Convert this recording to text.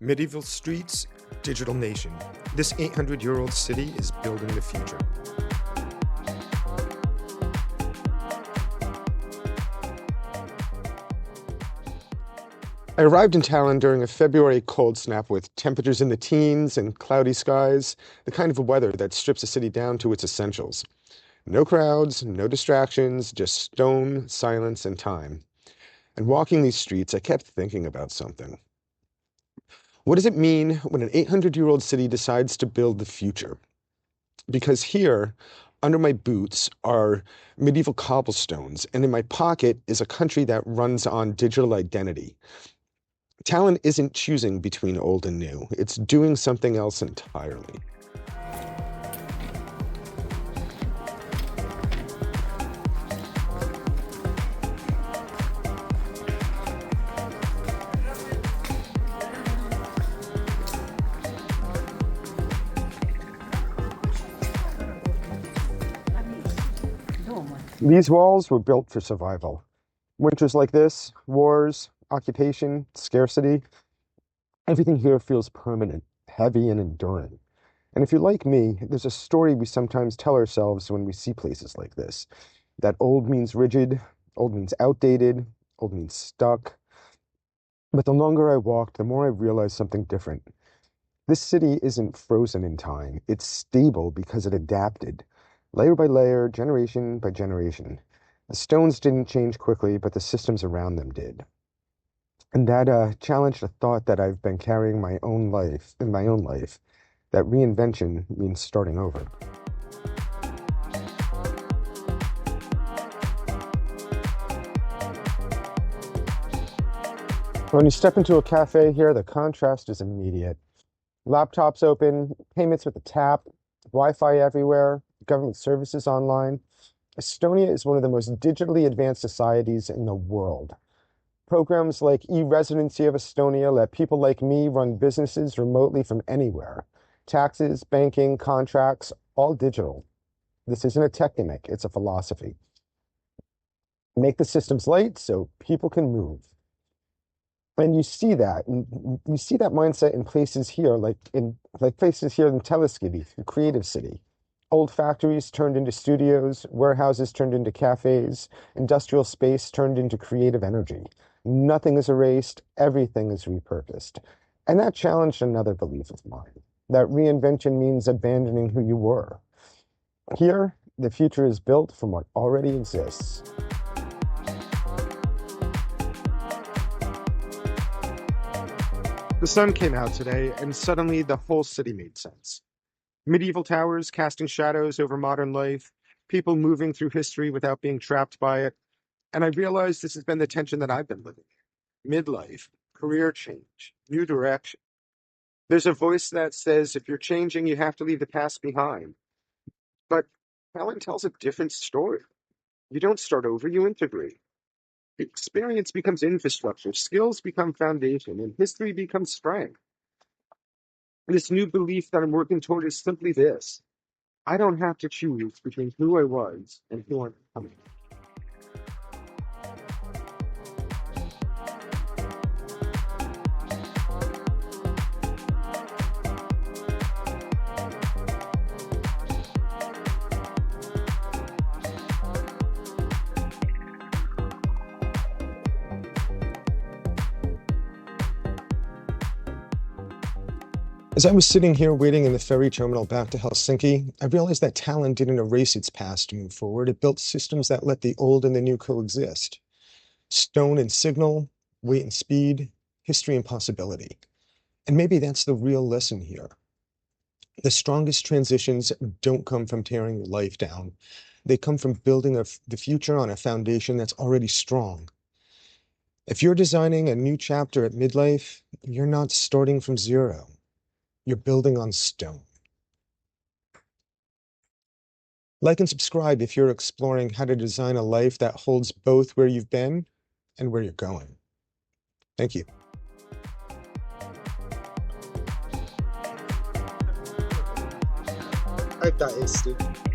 Medieval streets, digital nation. This 800-year-old city is building the future. I arrived in Tallinn during a February cold snap with temperatures in the teens and cloudy skies, the kind of weather that strips a city down to its essentials. No crowds, no distractions, just stone, silence, and time. And walking these streets, I kept thinking about something. What does it mean when an 800-year-old city decides to build the future? Because here, under my boots, are medieval cobblestones, and in my pocket is a country that runs on digital identity. Tallinn isn't choosing between old and new. It's doing something else entirely. These walls were built for survival. Winters like this, wars, occupation, scarcity, everything here feels permanent, heavy, and enduring. And if you're like me, there's a story we sometimes tell ourselves when we see places like this. That old means rigid, old means outdated, old means stuck. But the longer I walked, the more I realized something different. This city isn't frozen in time. It's stable because it adapted. Layer by layer, generation by generation. The stones didn't change quickly, but the systems around them did. And that challenged a thought that I've been carrying in my own life, that reinvention means starting over. When you step into a cafe here, the contrast is immediate. Laptops open, payments with a tap, Wi-Fi everywhere, government services online. Estonia is one of the most digitally advanced societies in the world. Programs like e-residency of Estonia let people like me run businesses remotely from anywhere. Taxes, banking, contracts, all digital. This isn't a tech gimmick, it's a philosophy. Make the systems light so people can move. And you see that mindset in places here, like places here in Teleskivy, the creative city. Old factories turned into studios, warehouses turned into cafes, industrial space turned into creative energy. Nothing is erased, everything is repurposed. And that challenged another belief of mine, that reinvention means abandoning who you were. Here, the future is built from what already exists. The sun came out today, and suddenly the whole city made sense. Medieval towers casting shadows over modern life, people moving through history without being trapped by it. And I realized this has been the tension that I've been living in. Midlife, career change, new direction. There's a voice that says if you're changing, you have to leave the past behind. But Tallinn tells a different story. You don't start over, you integrate. Experience becomes infrastructure, skills become foundation, and history becomes strength. This new belief that I'm working toward is simply this. I don't have to choose between who I was and who I'm becoming. As I was sitting here waiting in the ferry terminal back to Helsinki, I realized that Tallinn didn't erase its past to move forward. It built systems that let the old and the new coexist. Stone and signal, weight and speed, history and possibility. And maybe that's the real lesson here. The strongest transitions don't come from tearing your life down. They come from building the future on a foundation that's already strong. If you're designing a new chapter at Midlife, you're not starting from zero. You're building on stone. Like and subscribe if you're exploring how to design a life that holds both where you've been and where you're going. Thank you. Aitäh, Eesti!